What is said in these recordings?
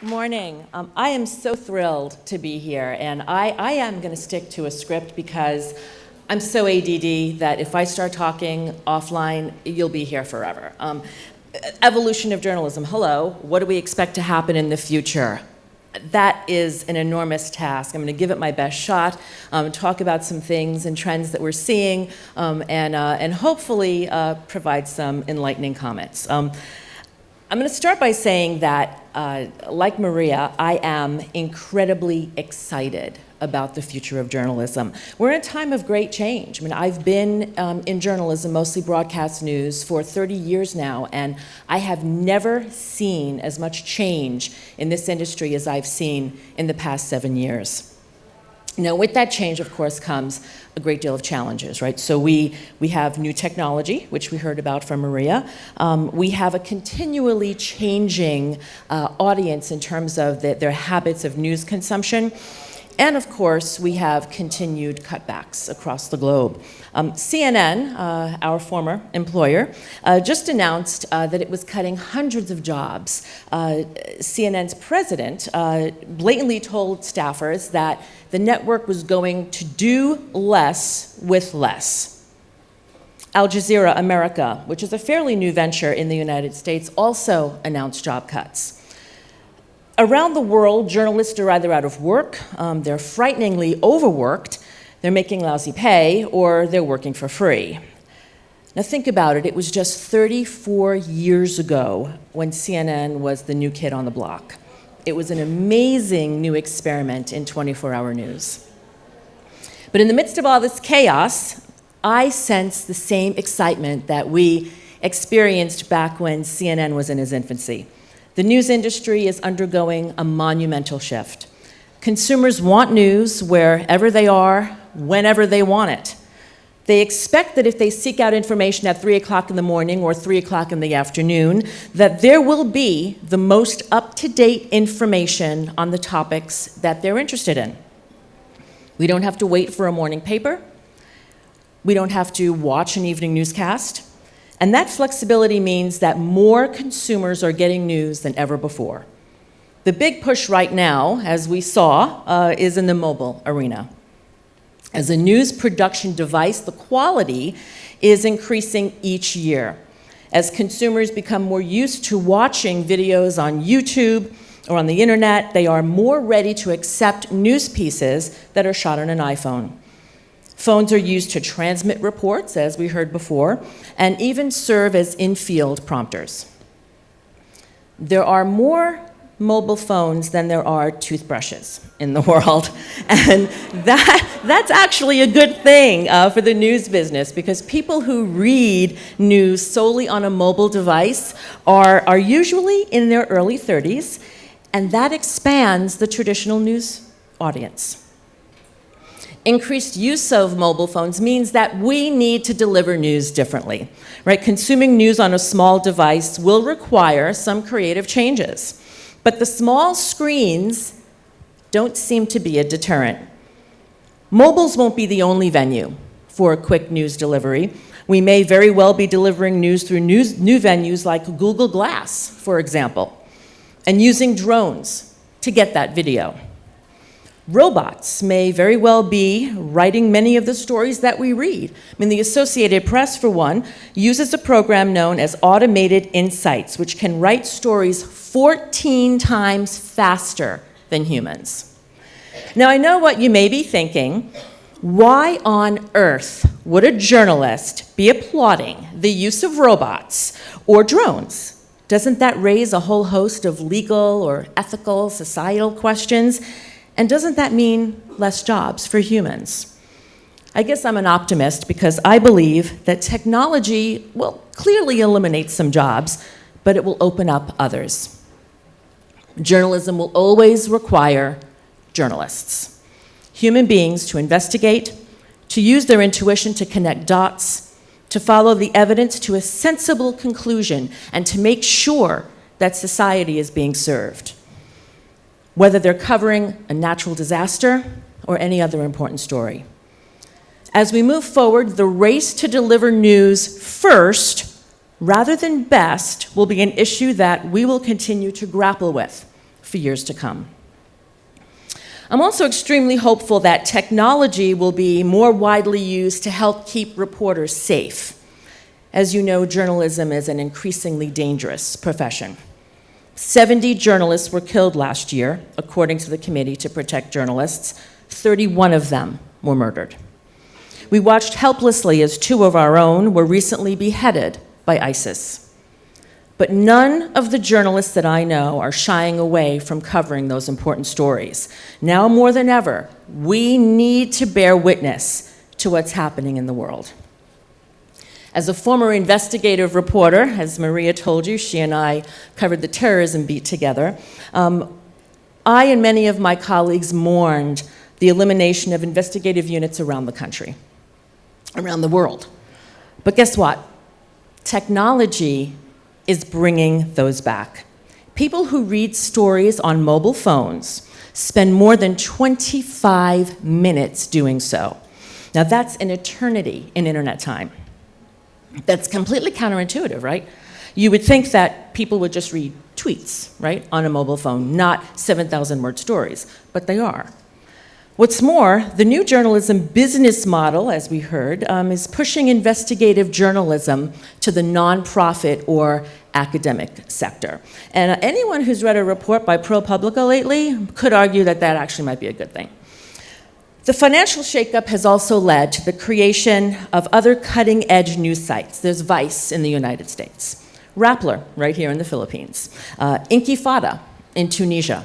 Good morning. I am so thrilled to be here, and I am going to stick to a script because I'm so ADD that if I start talking offline, you'll be here forever. Evolution of journalism. Hello. What do we expect to happen in the future? That is an enormous task. I'm going to give it my best shot, talk about some things and trends that we're seeing, and hopefully provide some enlightening comments. I'm going to start by saying that, like Maria, I am incredibly excited about the future of journalism. We're in a time of great change. I mean, I've been in journalism, mostly broadcast news, for 30 years now, and I have never seen as much change in this industry as I've seen in the past 7 years. Now, with that change, of course, comes a great deal of challenges, right? So we have new technology, which we heard about from Maria. We have a continually changing audience in terms of their habits of news consumption. And of course, we have continued cutbacks across the globe. CNN, our former employer, just announced that it was cutting hundreds of jobs. CNN's president blatantly told staffers that the network was going to do less with less. Al Jazeera America, which is a fairly new venture in the United States, also announced job cuts. Around the world, journalists are either out of work, they're frighteningly overworked, they're making lousy pay, or they're working for free. Now think about it, it was just 34 years ago when CNN was the new kid on the block. It was an amazing new experiment in 24-hour news. But in the midst of all this chaos, I sense the same excitement that we experienced back when CNN was in its infancy. The news industry is undergoing a monumental shift. Consumers want news wherever they are, whenever they want it. They expect that if they seek out information at 3 o'clock in the morning or 3 o'clock in the afternoon, that there will be the most up-to-date information on the topics that they're interested in. We don't have to wait for a morning paper. We don't have to watch an evening newscast. And that flexibility means that more consumers are getting news than ever before. The big push right now, as we saw, is in the mobile arena. As a news production device, the quality is increasing each year. As consumers become more used to watching videos on YouTube or on the internet, they are more ready to accept news pieces that are shot on an iPhone. Phones are used to transmit reports, as we heard before, and even serve as in-field prompters. There are more mobile phones than there are toothbrushes in the world, and that's actually a good thing for the news business, because people who read news solely on a mobile device are usually in their early 30s, and that expands the traditional news audience. Increased use of mobile phones means that we need to deliver news differently, right? Consuming news on a small device will require some creative changes, but the small screens don't seem to be a deterrent. Mobiles won't be the only venue for quick news delivery. We may very well be delivering news through new venues like Google Glass, for example, and using drones to get that video. Robots may very well be writing many of the stories that we read. I mean, the Associated Press, for one, uses a program known as Automated Insights, which can write stories 14 times faster than humans. Now, I know what you may be thinking. Why on earth would a journalist be applauding the use of robots or drones? Doesn't that raise a whole host of legal or ethical, societal questions? And doesn't that mean less jobs for humans? I guess I'm an optimist because I believe that technology will clearly eliminate some jobs, but it will open up others. Journalism will always require journalists, human beings to investigate, to use their intuition to connect dots, to follow the evidence to a sensible conclusion, and to make sure that society is being served, whether they're covering a natural disaster or any other important story. As we move forward, the race to deliver news first, rather than best, will be an issue that we will continue to grapple with for for years to come. I'm also extremely hopeful that technology will be more widely used to help keep reporters safe. As you know, journalism is an increasingly dangerous profession. 70 journalists were killed last year, according to the Committee to Protect Journalists. 31 of them were murdered. We watched helplessly as 2 of our own were recently beheaded by ISIS. But none of the journalists that I know are shying away from covering those important stories. Now more than ever, we need to bear witness to what's happening in the world. As a former investigative reporter, as Maria told you, she and I covered the terrorism beat together, I and many of my colleagues mourned the elimination of investigative units around the country, around the world. But guess what? Technology is bringing those back. People who read stories on mobile phones spend more than 25 minutes doing so. Now that's an eternity in internet time. That's completely counterintuitive, right? You would think that people would just read tweets, right, on a mobile phone, not 7,000-word stories, but they are. What's more, the new journalism business model, as we heard, is pushing investigative journalism to the nonprofit or academic sector. And anyone who's read a report by ProPublica lately could argue that that actually might be a good thing. The financial shakeup has also led to the creation of other cutting-edge news sites. There's Vice in the United States, Rappler right here in the Philippines, Intifada in Tunisia.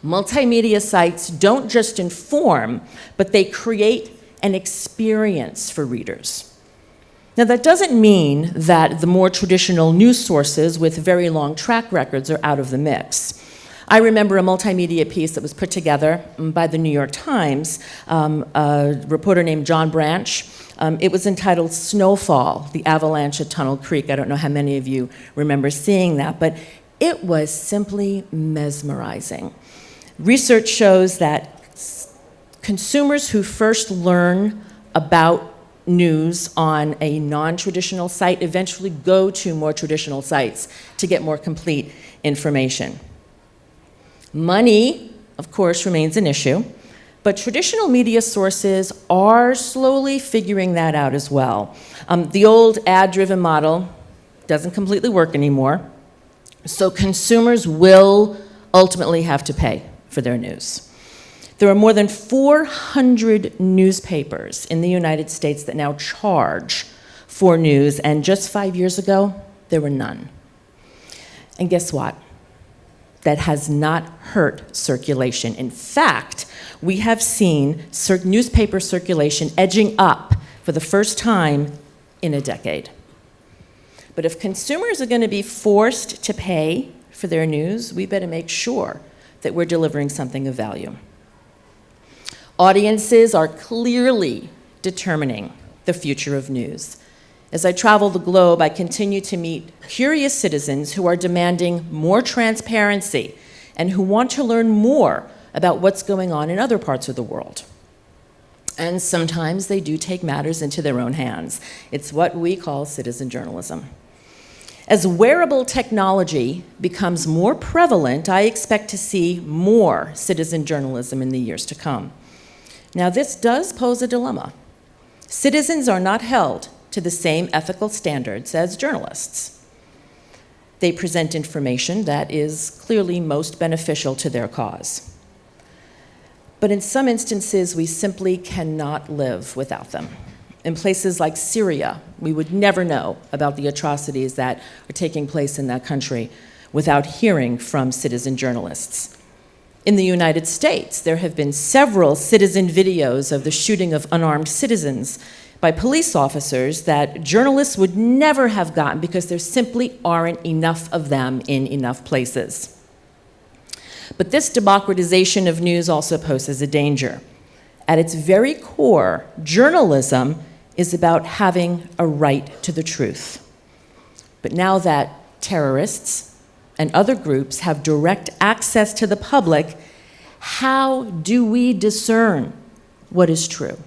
Multimedia sites don't just inform, but they create an experience for readers. Now, that doesn't mean that the more traditional news sources with very long track records are out of the mix. I remember a multimedia piece that was put together by the New York Times, a reporter named John Branch. It was entitled Snowfall, the Avalanche at Tunnel Creek. I don't know how many of you remember seeing that, but it was simply mesmerizing. Research shows that consumers who first learn about news on a non-traditional site eventually go to more traditional sites to get more complete information. Money, of course, remains an issue, but traditional media sources are slowly figuring that out as well. The old ad-driven model doesn't completely work anymore, so consumers will ultimately have to pay for their news. There are more than 400 newspapers in the United States that now charge for news, and just 5 years ago, there were none. And guess what? That has not hurt circulation. In fact, we have seen newspaper circulation edging up for the first time in a decade. But if consumers are going to be forced to pay for their news, we better make sure that we're delivering something of value. Audiences are clearly determining the future of news. As I travel the globe, I continue to meet curious citizens who are demanding more transparency and who want to learn more about what's going on in other parts of the world. And sometimes they do take matters into their own hands. It's what we call citizen journalism. As wearable technology becomes more prevalent, I expect to see more citizen journalism in the years to come. Now, this does pose a dilemma. Citizens are not held to the same ethical standards as journalists. They present information that is clearly most beneficial to their cause. But in some instances, we simply cannot live without them. In places like Syria, we would never know about the atrocities that are taking place in that country without hearing from citizen journalists. In the United States, there have been several citizen videos of the shooting of unarmed citizens by police officers that journalists would never have gotten because there simply aren't enough of them in enough places. But this democratization of news also poses a danger. At its very core, journalism is about having a right to the truth. But now that terrorists and other groups have direct access to the public, how do we discern what is true?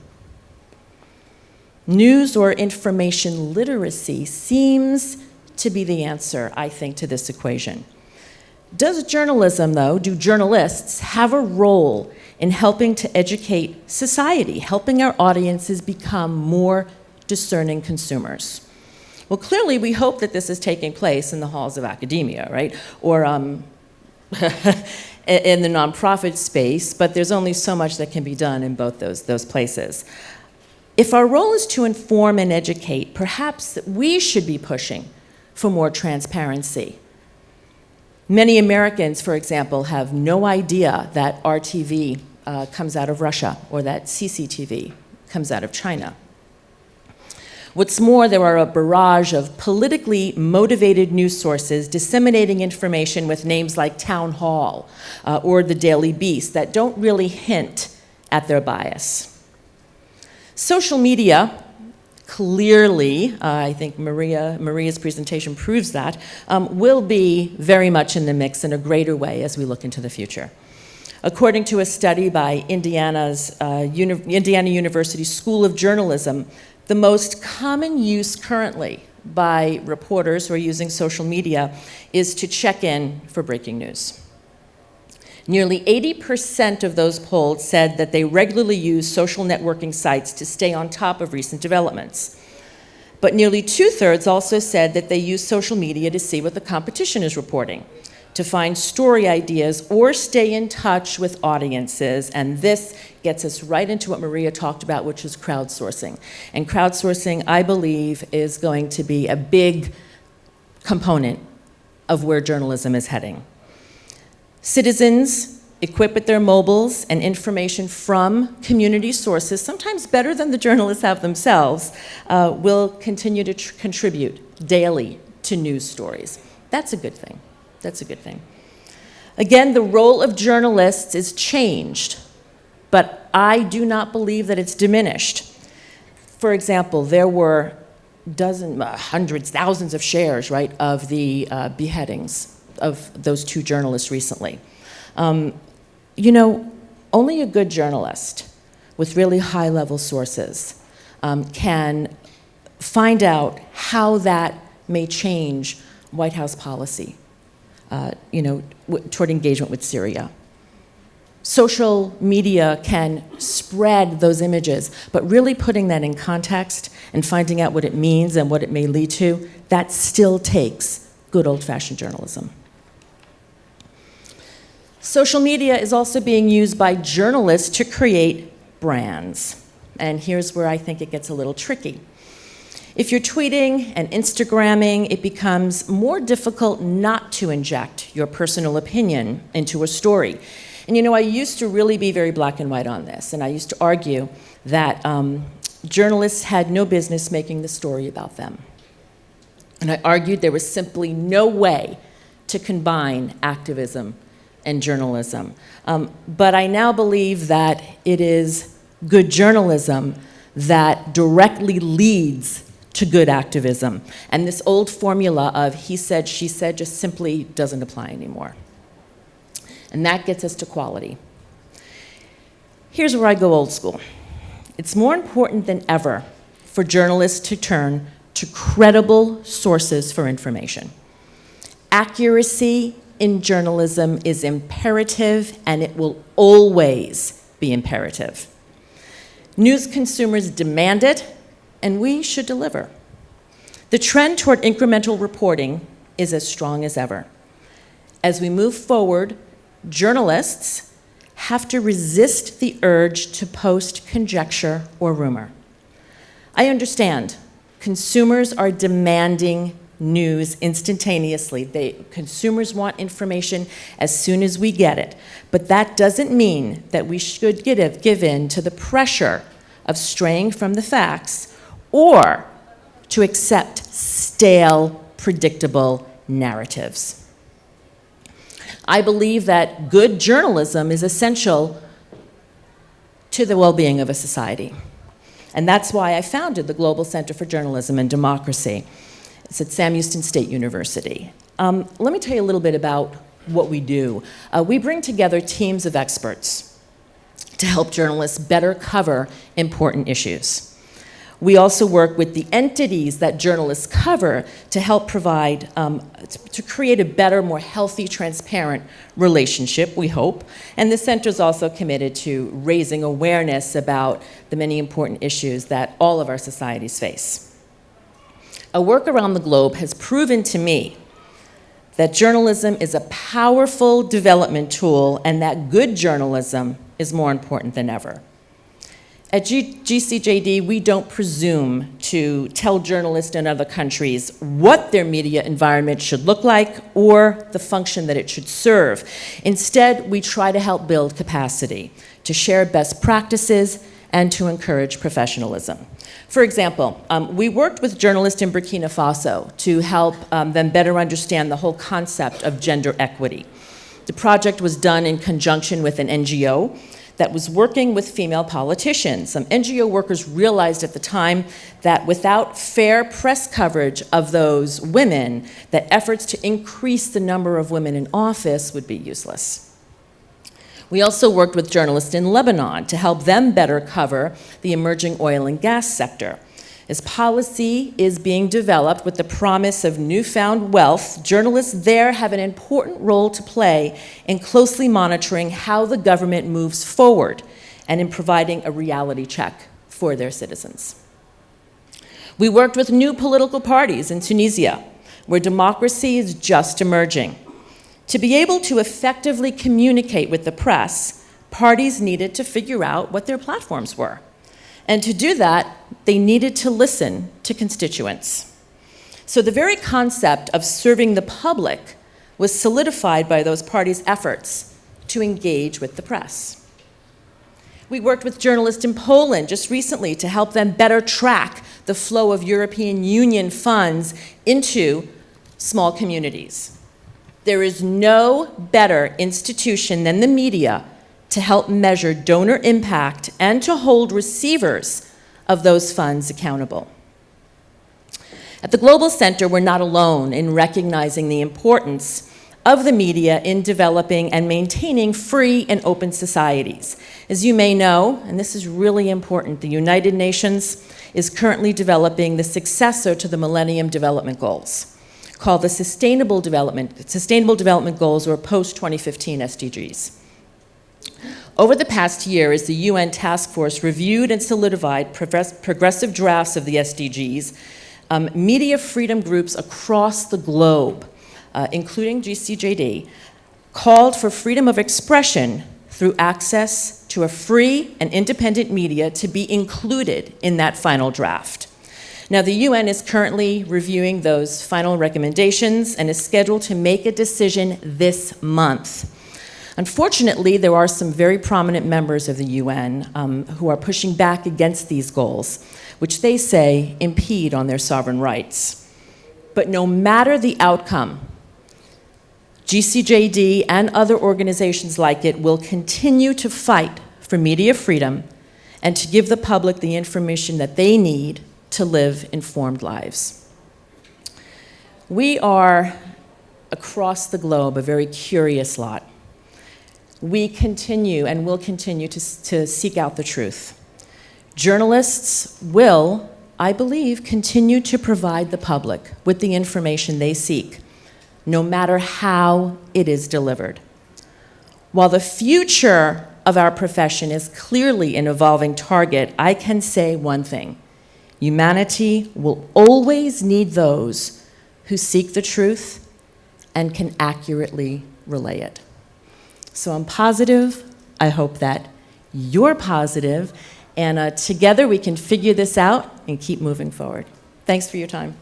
News or information literacy seems to be the answer, I think, to this equation. Does journalism, though, do journalists have a role in helping to educate society, helping our audiences become more discerning consumers? Well, clearly, we hope that this is taking place in the halls of academia, right? Or in the nonprofit space, but there's only so much that can be done in both those places. If our role is to inform and educate, perhaps we should be pushing for more transparency. Many Americans, for example, have no idea that RTV comes out of Russia or that CCTV comes out of China. What's more, there are a barrage of politically motivated news sources disseminating information with names like Town Hall or the Daily Beast that don't really hint at their bias. Social media, clearly, I think Maria's presentation proves that, will be very much in the mix in a greater way as we look into the future. According to a study by Indiana University School of Journalism, the most common use currently by reporters who are using social media is to check in for breaking news. Nearly 80% of those polled said that they regularly use social networking sites to stay on top of recent developments. But nearly 2/3 also said that they use social media to see what the competition is reporting, to find story ideas, or stay in touch with audiences. And this gets us right into what Maria talked about, which is crowdsourcing. And crowdsourcing, I believe, is going to be a big component of where journalism is heading. Citizens, equipped with their mobiles and information from community sources, sometimes better than the journalists have themselves, will continue to contribute daily to news stories. That's a good thing. That's a good thing. Again, the role of journalists is changed, but I do not believe that it's diminished. For example, there were hundreds, thousands of shares, right, of the beheadings of those two journalists recently. You know, only a good journalist with really high-level sources can find out how that may change White House policy, toward engagement with Syria. Social media can spread those images, but really putting that in context and finding out what it means and what it may lead to, that still takes good old-fashioned journalism. Social media is also being used by journalists to create brands. And here's where I think it gets a little tricky. If you're tweeting and Instagramming, it becomes more difficult not to inject your personal opinion into a story. And I used to really be very black and white on this, and I used to argue that journalists had no business making the story about them. And I argued there was simply no way to combine activism and journalism. But I now believe that it is good journalism that directly leads to good activism. And this old formula of he said, she said just simply doesn't apply anymore. And that gets us to quality. Here's where I go old school. It's more important than ever for journalists to turn to credible sources for information. Accuracy in journalism is imperative, and it will always be imperative. News consumers demand it, and we should deliver. The trend toward incremental reporting is as strong as ever. As we move forward, journalists have to resist the urge to post conjecture or rumor. I understand consumers are demanding news instantaneously. Consumers want information as soon as we get it. But that doesn't mean that we should give in to the pressure of straying from the facts or to accept stale, predictable narratives. I believe that good journalism is essential to the well-being of a society. And that's why I founded the Global Center for Journalism and Democracy. It's at Sam Houston State University. Let me tell you a little bit about what we do. We bring together teams of experts to help journalists better cover important issues. We also work with the entities that journalists cover to help provide, to create a better, more healthy, transparent relationship, we hope. And the center is also committed to raising awareness about the many important issues that all of our societies face. Our work around the globe has proven to me that journalism is a powerful development tool and that good journalism is more important than ever. At GCJD, we don't presume to tell journalists in other countries what their media environment should look like or the function that it should serve. Instead, we try to help build capacity, to share best practices, and to encourage professionalism. For example, we worked with journalists in Burkina Faso to help them better understand the whole concept of gender equity. The project was done in conjunction with an NGO that was working with female politicians. Some NGO workers realized at the time that without fair press coverage of those women, that efforts to increase the number of women in office would be useless. We also worked with journalists in Lebanon to help them better cover the emerging oil and gas sector. As policy is being developed with the promise of newfound wealth, journalists there have an important role to play in closely monitoring how the government moves forward and in providing a reality check for their citizens. We worked with new political parties in Tunisia, where democracy is just emerging. To be able to effectively communicate with the press, parties needed to figure out what their platforms were. And to do that, they needed to listen to constituents. So the very concept of serving the public was solidified by those parties' efforts to engage with the press. We worked with journalists in Poland just recently to help them better track the flow of European Union funds into small communities. There is no better institution than the media to help measure donor impact and to hold receivers of those funds accountable. At the Global Center, we're not alone in recognizing the importance of the media in developing and maintaining free and open societies. As you may know, and this is really important, the United Nations is currently developing the successor to the Millennium Development Goals, called the Sustainable Development Goals, or post-2015 SDGs. Over the past year, as the UN Task Force reviewed and solidified progressive drafts of the SDGs, media freedom groups across the globe, including GCJD, called for freedom of expression through access to a free and independent media to be included in that final draft. Now, the UN is currently reviewing those final recommendations and is scheduled to make a decision this month. Unfortunately, there are some very prominent members of the UN who are pushing back against these goals, which they say impede on their sovereign rights. But no matter the outcome, GCJD and other organizations like it will continue to fight for media freedom and to give the public the information that they need to live informed lives. We are, across the globe, a very curious lot. We continue and will continue to seek out the truth. Journalists will, I believe, continue to provide the public with the information they seek, no matter how it is delivered. While the future of our profession is clearly an evolving target, I can say one thing: humanity will always need those who seek the truth and can accurately relay it. So I'm positive. I hope that you're positive, and together we can figure this out and keep moving forward. Thanks for your time.